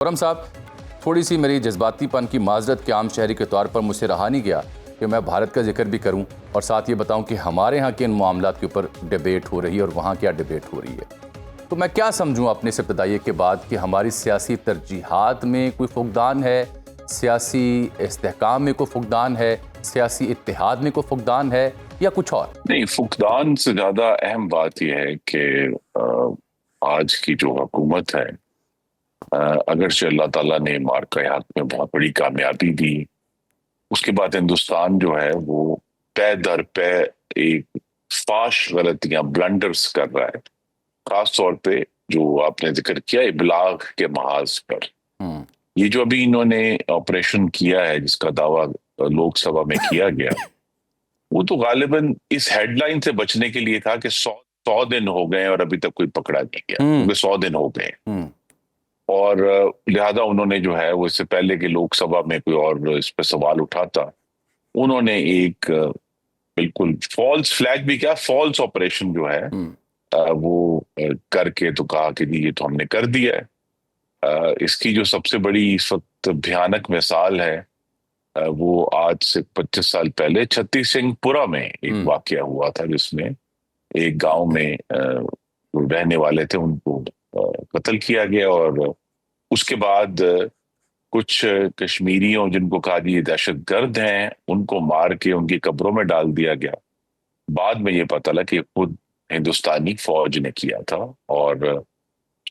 خرم صاحب، تھوڑی سی میری جذباتی پن کی معذرت کے عام شہری کے طور پر مجھ سے رہا نہیں گیا کہ میں بھارت کا ذکر بھی کروں اور ساتھ یہ بتاؤں کہ ہمارے ہاں کے ان معاملات کے اوپر ڈیبیٹ ہو رہی ہے اور وہاں کیا ڈیبیٹ ہو رہی ہے۔ تو میں کیا سمجھوں اپنے اس ابتدائی کے بعد کہ ہماری سیاسی ترجیحات میں کوئی فقدان ہے، سیاسی استحکام میں کوئی فقدان ہے، سیاسی اتحاد میں کوئی فقدان ہے یا کچھ اور؟ نہیں، فقدان سے زیادہ اہم بات یہ ہے کہ آج کی جو حکومت ہے، اگرچہ اللہ تعالیٰ نے مارکہ حق میں بہت بڑی کامیابی دی، اس کے بعد ہندوستان جو ہے وہ پے در پے ایک فاش غلطیاں بلنڈرز کر رہا ہے، خاص طور پہ جو آپ نے ذکر کیا ابلاغ کے محاذ پر۔ یہ جو ابھی انہوں نے آپریشن کیا ہے جس کا دعویٰ لوک سبھا میں کیا گیا، وہ تو غالباً اس ہیڈ لائن سے بچنے کے لیے تھا کہ 100 دن ہو گئے اور ابھی تک کوئی پکڑا نہیں گیا، کیونکہ 100 دن ہو گئے، اور لہذا انہوں نے جو ہے وہ اس سے پہلے کہ لوک سبھا میں کوئی اور اس پہ سوال اٹھاتا، انہوں نے ایک بالکل فالس فلیگ بھی کیا، فالس آپریشن جو ہے وہ کر کے تو کہا کہ یہ تو ہم نے کر دیا ہے۔ اس کی جو سب سے بڑی اس وقت بھیانک مثال ہے وہ آج سے 25 سال پہلے چھتیس سنگھ پورہ میں ایک واقعہ ہوا تھا، جس میں ایک گاؤں میں جو رہنے والے تھے ان کو قتل کیا گیا، اور اس کے بعد کچھ کشمیریوں جن کو کہا یہ دہشت گرد ہیں ان کو مار کے ان کی قبروں میں ڈال دیا گیا۔ بعد میں یہ پتہ لگا کہ خود ہندوستانی فوج نے کیا تھا، اور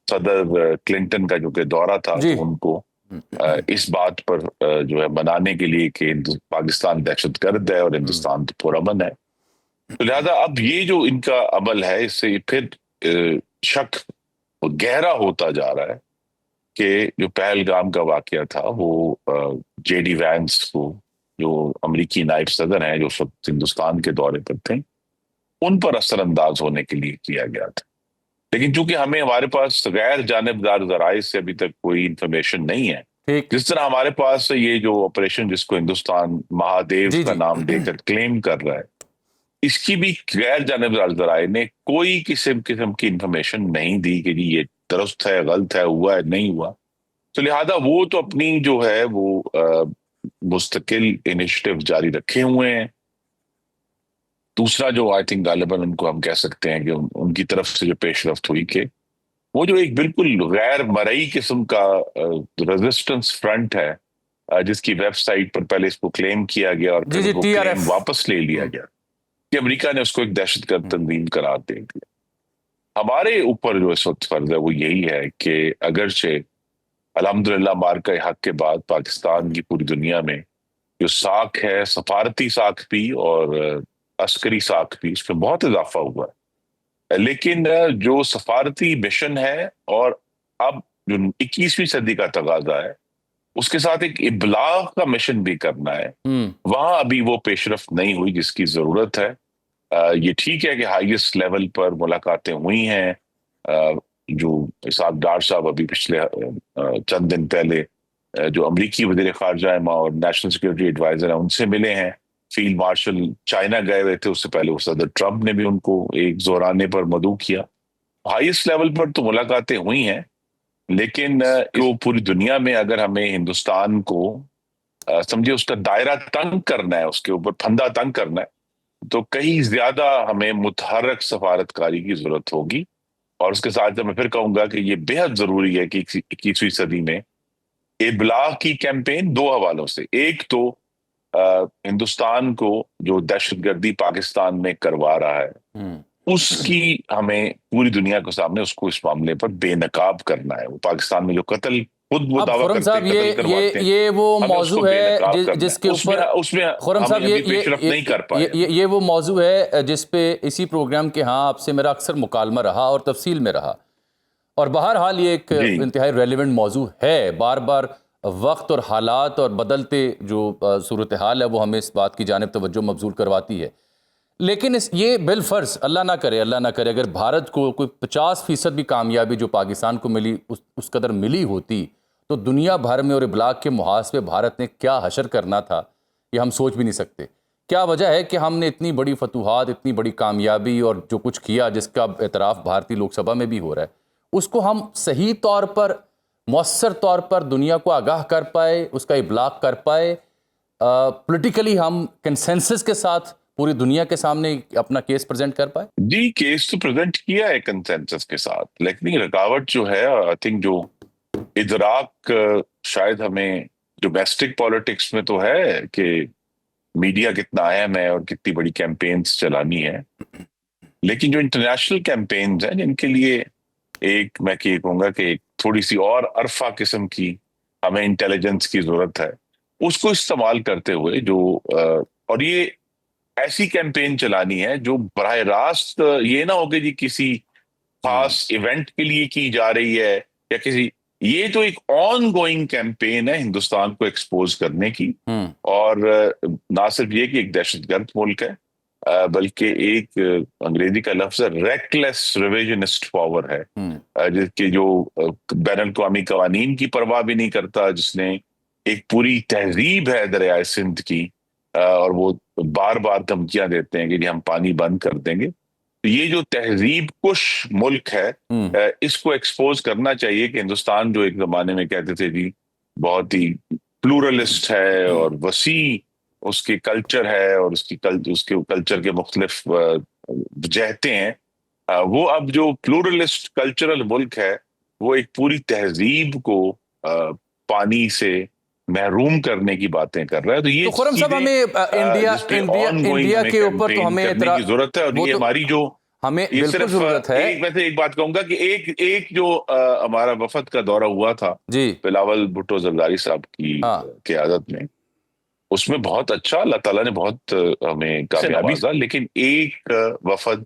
صدر کلنٹن کا جو کہ دورہ تھا تو ان کو اس بات پر جو ہے منانے کے لیے کہ پاکستان دہشت گرد ہے اور ہندوستان تو پرامن ہے۔ تو لہذا اب یہ جو ان کا عمل ہے، اس سے پھر شک گہرا ہوتا جا رہا ہے کہ جو پہلگام کا واقعہ تھا وہ جے ڈی وینس کو، جو امریکی نائب صدر ہیں جو اس وقت ہندوستان کے دورے پر تھے، ان پر اثر انداز ہونے کے لیے کیا گیا تھا۔ لیکن چونکہ ہمارے پاس غیر جانبدار ذرائع سے ابھی تک کوئی انفارمیشن نہیں ہے، جس طرح ہمارے پاس یہ جو آپریشن جس کو ہندوستان مہادیو کا نام دے کر کلیم کر رہا ہے، اس کی بھی غیر جانبدار ذرائع نے کوئی قسم کی انفارمیشن نہیں دی کہ جی یہ درست ہے، غلط ہے، ہوا ہے، نہیں ہوا۔ تو لہذا وہ تو اپنی جو ہے وہ مستقل انیشیٹو جاری رکھے ہوئے ہیں۔ دوسرا جو آئی تھنک غالباً ان کو ہم کہہ سکتے ہیں کہ ان کی طرف سے جو پیش رفت ہوئی کہ وہ جو ایک بالکل غیر مرئی قسم کا ریزسٹنس فرنٹ ہے، جس کی ویب سائٹ پر پہلے اس کو کلیم کیا گیا اور پھر وہ کلیم واپس لے لیا گیا کہ امریکہ نے اس کو ایک دہشت گرد تنظیم قرار دے دیا۔ ہمارے اوپر جو اس وقت فرض ہے وہ یہی ہے کہ اگرچہ الحمدللہ مارکہ حق کے بعد پاکستان کی پوری دنیا میں جو ساکھ ہے، سفارتی ساکھ بھی اور عسکری ساکھ بھی، اس میں بہت اضافہ ہوا ہے، لیکن جو سفارتی مشن ہے اور اب جو 21ویں صدی کا تقاضا ہے اس کے ساتھ ایک ابلاغ کا مشن بھی کرنا ہے، وہاں ابھی وہ پیش رفت نہیں ہوئی جس کی ضرورت ہے۔ یہ ٹھیک ہے کہ ہائیسٹ لیول پر ملاقاتیں ہوئی ہیں، جو اسحاق ڈار صاحب ابھی پچھلے چند دن پہلے جو امریکی وزیر خارجہ اور نیشنل سیکورٹی ایڈوائزر ہیں ان سے ملے ہیں، فیلڈ مارشل چائنا گئے ہوئے تھے، اس سے پہلے وہ صدر ٹرمپ نے بھی ان کو ایک زورانے پر مدعو کیا۔ ہائیسٹ لیول پر تو ملاقاتیں ہوئی ہیں، لیکن وہ پوری دنیا میں اگر ہمیں ہندوستان کو سمجھے اس کا دائرہ تنگ کرنا ہے، اس کے اوپر پھندا تنگ کرنا ہے، تو کہیں زیادہ ہمیں متحرک سفارتکاری کی ضرورت ہوگی۔ اور اس کے ساتھ میں پھر کہوں گا کہ یہ بے حد ضروری ہے کہ 21ویں صدی میں ابلاغ کی کیمپین دو حوالوں سے، ایک تو ہندوستان کو جو دہشت گردی پاکستان میں کروا رہا ہے اس کی ہمیں پوری دنیا کے سامنے اس کو اس معاملے پر بے نقاب کرنا ہے۔ وہ پاکستان میں جو قتل خود وہ دعویٰ کرتے ہیں قتل کرواتے ہیں، یہ وہ موضوع ہے جس کے اوپر خرم صاحب نہیں کر پائے، یہ وہ موضوع ہے جس پہ اسی پروگرام کے ہاں آپ سے میرا اکثر مکالمہ رہا اور تفصیل میں رہا، اور بہرحال یہ ایک انتہائی ریلیونٹ موضوع ہے۔ بار بار وقت اور حالات اور بدلتے جو صورتحال ہے وہ ہمیں اس بات کی جانب توجہ مبذول کرواتی ہے، لیکن یہ بالفرض اللہ نہ کرے اگر بھارت کو کوئی 50% بھی کامیابی جو پاکستان کو ملی اس قدر ملی ہوتی تو دنیا بھر میں اور ابلاغ کے محاذ پہ بھارت نے کیا حشر کرنا تھا یہ ہم سوچ بھی نہیں سکتے۔ کیا وجہ ہے کہ ہم نے اتنی بڑی فتوحات، اتنی بڑی کامیابی اور جو کچھ کیا جس کا اعتراف بھارتی لوک سبھا میں بھی ہو رہا ہے، اس کو ہم صحیح طور پر مؤثر طور پر دنیا کو آگاہ کر پائے، اس کا ابلاغ کر پائے، پولیٹیکلی ہم کنسنسس کے ساتھ پوری دنیا کے سامنے اپنا کیس پریزنٹ کر پائے؟ جی کیس تو پریزنٹ کیا ہے کنسنسس کے ساتھ، لیکن رکاوٹ جو ہے آئی تھنک جو ادراک شاید ہمیں ڈومیسٹک پالیٹکس میں تو ہے کہ میڈیا کتنا اہم ہے اور کتنی بڑی کیمپینز چلانی ہے، لیکن جو انٹرنیشنل کیمپینز ہیں جن کے لیے ایک میں کہوں گا کہ ایک تھوڑی سی اور عرفہ قسم کی ہمیں انٹیلیجنس کی ضرورت ہے، اس کو استعمال کرتے ہوئے جو اور یہ ایسی کیمپین چلانی ہے جو براہ راست یہ نہ ہو کہ جی کسی خاص ایونٹ کے لیے کی جا رہی ہے یا کسی، یہ تو ایک آن گوئنگ کیمپین ہے ہندوستان کو ایکسپوز کرنے کی، اور نہ صرف یہ کہ ایک دہشت گرد ملک ہے بلکہ ایک انگریزی کا لفظ ہے ریکلیس ریویژنسٹ پاور ہے، جس کے جو بین الاقوامی قوانین کی پرواہ بھی نہیں کرتا، جس نے ایک پوری تہذیب ہے دریائے سندھ کی، اور وہ بار بار دھمکیاں دیتے ہیں کہ جی ہم پانی بند کر دیں گے۔ یہ جو تہذیب کش ملک ہے اس کو ایکسپوز کرنا چاہیے کہ ہندوستان جو ایک زمانے میں کہتے تھے جی بہت ہی پلورلسٹ ہے اور وسیع اس کی کلچر ہے اور اس کے کلچر کے مختلف جہتیں ہیں، وہ اب جو پلورلسٹ کلچرل ملک ہے وہ ایک پوری تہذیب کو پانی سے محروم کرنے کی باتیں کر رہا ہے۔ تو یہ خرم صاحب ہمیں انڈیا کے اوپر تو ہمیں کی ضرورت ہے، اور یہ ہماری جو ہمیں بالکل ضرورت ہے۔ ویسے ایک بات کہوں گا کہ ایک جو ہمارا وفد کا دورہ ہوا تھا بلاول بھٹو زرداری صاحب کی قیادت میں، اس میں بہت اچھا اللہ تعالیٰ نے بہت ہمیں کامیابی دی، لیکن ایک وفد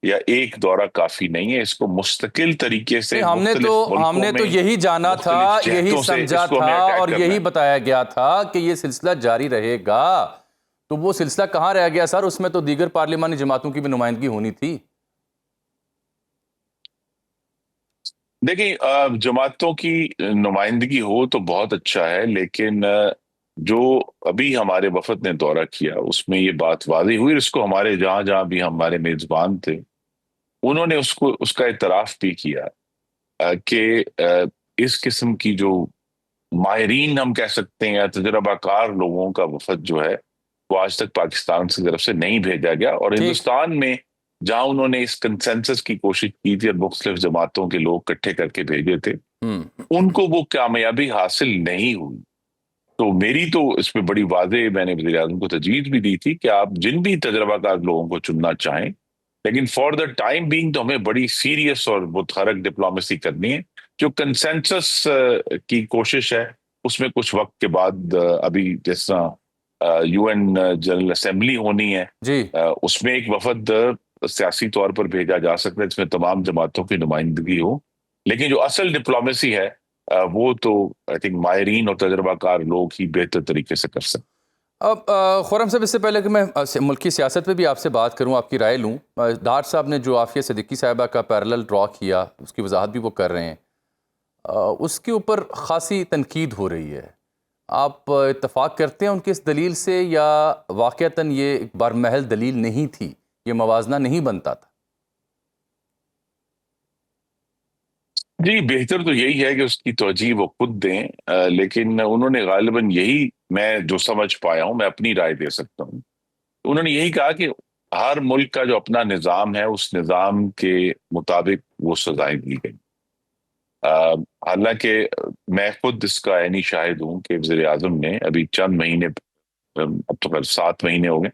یا ایک دورہ کافی نہیں ہے، اس کو مستقل طریقے سے ہم نے تو یہی جانا تھا، یہی سمجھا تھا اور یہی بتایا گیا تھا کہ یہ سلسلہ جاری رہے گا، تو وہ سلسلہ کہاں رہ گیا سر؟ اس میں تو دیگر پارلیمانی جماعتوں کی بھی نمائندگی ہونی تھی۔ دیکھیں جماعتوں کی نمائندگی ہو تو بہت اچھا ہے، لیکن جو ابھی ہمارے وفد نے دورہ کیا اس میں یہ بات واضح ہوئی، اس کو ہمارے جہاں جہاں بھی ہمارے میزبان تھے انہوں نے اس کا اعتراف بھی کیا کہ اس قسم کی جو ماہرین ہم کہہ سکتے ہیں یا تجربہ کار لوگوں کا وفد جو ہے وہ آج تک پاکستان کی طرف سے نہیں بھیجا گیا، اور ہندوستان میں جہاں انہوں نے اس کنسنسس کی کوشش کی تھی اور مختلف جماعتوں کے لوگ اکٹھے کر کے بھیجے تھے، ان کو وہ کامیابی حاصل نہیں ہوئی۔ تو میری تو اس پہ بڑی واضح میں نے وزیر اعظم کو تجویز بھی دی تھی کہ آپ جن بھی تجربہ کار لوگوں کو چننا چاہیں، لیکن فار دا ٹائم بینگ تو ہمیں بڑی سیریس اور متحرک ڈپلومیسی کرنی ہے۔ جو کنسنسس کی کوشش ہے اس میں کچھ وقت کے بعد ابھی جس طرح یو این جنرل اسمبلی ہونی ہے اس میں ایک وفد سیاسی طور پر بھیجا جا سکتا ہے جس میں تمام جماعتوں کی نمائندگی ہو، لیکن جو اصل ڈپلومیسی ہے وہ تو آئی تھنک ماہرین اور تجربہ کار لوگ ہی بہتر طریقے سے کر سکتے۔ اب خرم صاحب اس سے پہلے کہ میں ملکی سیاست پہ بھی آپ سے بات کروں، آپ کی رائے لوں، ڈار صاحب نے جو عافیہ صدیقی صاحبہ کا پیرلل ڈرا کیا اس کی وضاحت بھی وہ کر رہے ہیں، اس کے اوپر خاصی تنقید ہو رہی ہے، آپ اتفاق کرتے ہیں ان کی اس دلیل سے یا واقعتاً یہ ایک برمحل دلیل نہیں تھی، یہ موازنہ نہیں بنتا تھا؟ جی بہتر تو یہی ہے کہ اس کی توجیہ وہ خود دیں، لیکن انہوں نے غالباً یہی، میں جو سمجھ پایا ہوں، میں اپنی رائے دے سکتا ہوں، انہوں نے یہی کہا کہ ہر ملک کا جو اپنا نظام ہے اس نظام کے مطابق وہ سزائیں دی گئی۔ حالانکہ میں خود اس کا عینی شاہد ہوں کہ وزیر اعظم نے ابھی چند مہینے، اب تو 7 مہینے ہو گئے،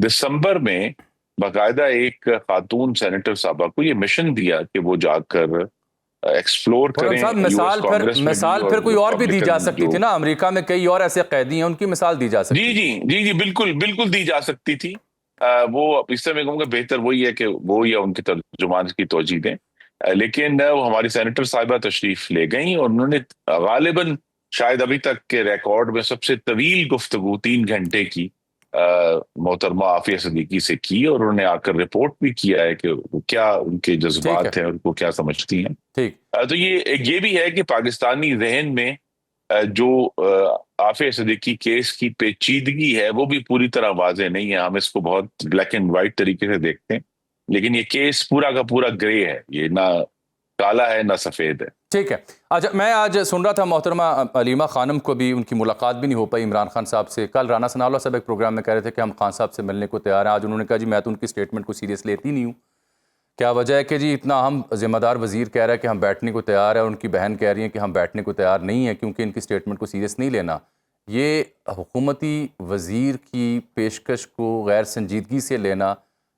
دسمبر میں باقاعدہ ایک خاتون سینیٹر صاحبہ کو یہ مشن دیا کہ وہ جا کر ایکسپلور کریں۔ مثال پھر کوئی اور بھی دی جا سکتی تھی نا، امریکہ میں کئی اور ایسے قیدی ہیں، ان کی مثال دی جا سکتی تھی۔ جی بالکل دی جا سکتی تھی۔ وہ اس سے میں کہوں گا بہتر وہی ہے کہ وہ یا ان کے ترجمان کی توجیہ دیں، لیکن وہ ہماری سینیٹر صاحبہ تشریف لے گئیں اور انہوں نے غالباً شاید ابھی تک کے ریکارڈ میں سب سے طویل گفتگو 3 گھنٹے کی محترمہ عافیہ صدیقی سے کی، اور انہوں نے آ کر رپورٹ بھی کیا ہے کہ کیا ان کے جذبات ہیں اور کو کیا سمجھتی ہیں۔ تو یہ بھی ہے کہ پاکستانی ذہن میں جو عافیہ صدیقی کیس کی پیچیدگی ہے وہ بھی پوری طرح واضح نہیں ہے، ہم اس کو بہت بلیک اینڈ وائٹ طریقے سے دیکھتے ہیں، لیکن یہ کیس پورا کا پورا گرے ہے، یہ نہ کالا ہے نہ سفید ہے۔ ٹھیک ہے. اچھا میں آج سن رہا تھا محترمہ علیمہ خانم کو بھی ان کی ملاقات بھی نہیں ہو پائی عمران خان صاحب سے. کل رانا ثناء اللہ صاحب ایک پروگرام میں کہہ رہے تھے کہ ہم خان صاحب سے ملنے کو تیار ہیں. آج انہوں نے کہا جی میں تو ان کی سٹیٹمنٹ کو سیریس لیتی نہیں ہوں. کیا وجہ ہے کہ جی اتنا اہم ذمہ دار وزیر کہہ رہا ہے کہ ہم بیٹھنے کو تیار ہیں اور ان کی بہن کہہ رہی ہیں کہ ہم بیٹھنے کو تیار نہیں ہیں کیونکہ ان کی سٹیٹمنٹ کو سیریس نہیں لینا. یہ حکومتی وزیر کی پیشکش کو غیر سنجیدگی سے لینا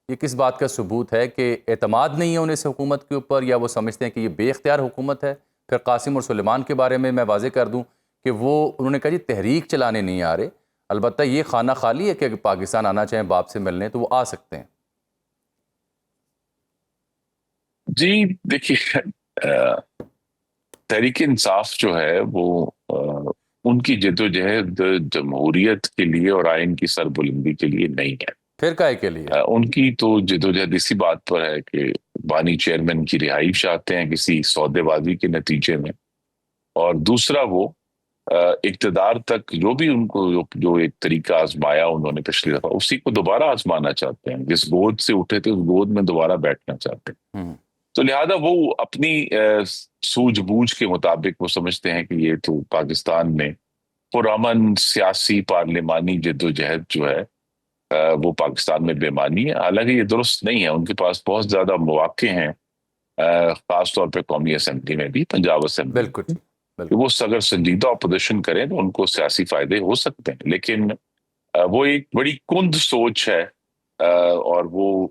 یہ کس بات کا ثبوت ہے کہ اعتماد نہیں ہے انہیں اس حکومت کے اوپر, یا وہ سمجھتے ہیں کہ یہ بے اختیار حکومت ہے؟ پھر قاسم اور سلیمان کے بارے میں واضح کر دوں کہ وہ انہوں نے کہا جی تحریک چلانے نہیں آ رہے, البتہ یہ خانہ خالی ہے کہ اگر پاکستان آنا چاہیں باپ سے ملنے تو وہ آ سکتے ہیں. جی دیکھیے تحریک انصاف جو ہے وہ ان کی جدوجہد جمہوریت کے لیے اور آئین کی سربلندی کے لیے نہیں ہے. پھر کائے کے لیے؟ ان کی تو جدوجہد اسی بات پر ہے کہ بانی چیئرمین کی رہائی چاہتے ہیں کسی سودے بازی کے نتیجے میں, اور دوسرا وہ اقتدار تک جو بھی ان کو جو ایک طریقہ آزمایا انہوں نے پچھلی دفعہ اسی کو دوبارہ آزمانا چاہتے ہیں. جس گود سے اٹھے تھے اس گود میں دوبارہ بیٹھنا چاہتے ہیں. تو لہذا وہ اپنی سوجھ بوجھ کے مطابق وہ سمجھتے ہیں کہ یہ تو پاکستان میں پرامن سیاسی پارلیمانی جدوجہد جو ہے وہ پاکستان میں بے معنی ہے. حالانکہ یہ درست نہیں ہے. ان کے پاس بہت زیادہ مواقع ہیں خاص طور پہ قومی اسمبلی میں بھی, پنجاب اسمبلی. بالکل کہ وہ اگر سنجیدہ اپوزیشن کریں تو ان کو سیاسی فائدے ہو سکتے ہیں, لیکن وہ ایک بڑی کند سوچ ہے اور وہ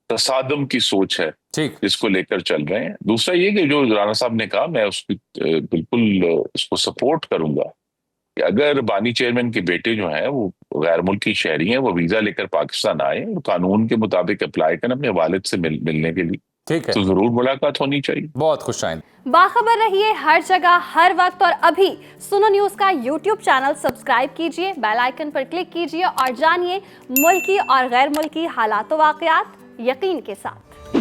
تصادم کی سوچ ہے جس کو لے کر چل رہے ہیں. دوسرا یہ کہ جو رانا صاحب نے کہا میں اس کی بالکل اس کو سپورٹ کروں گا کہ اگر بانی چیئرمین کے بیٹے جو ہیں وہ غیر ملکی شہری ہیں, وہ ویزا لے کر پاکستان آئے اور قانون کے مطابق اپلائی کریں اپنے والد سے ملنے کے لیے, ٹھیک ہے, تو ضرور ملاقات ہونی چاہیے. بہت خوش آئند. باخبر رہیے ہر جگہ ہر وقت, اور ابھی سنو نیوز کا یوٹیوب چینل سبسکرائب کیجئے, بیل آئیکن پر کلک کیجئے اور جانیے ملکی اور غیر ملکی حالات و واقعات یقین کے ساتھ.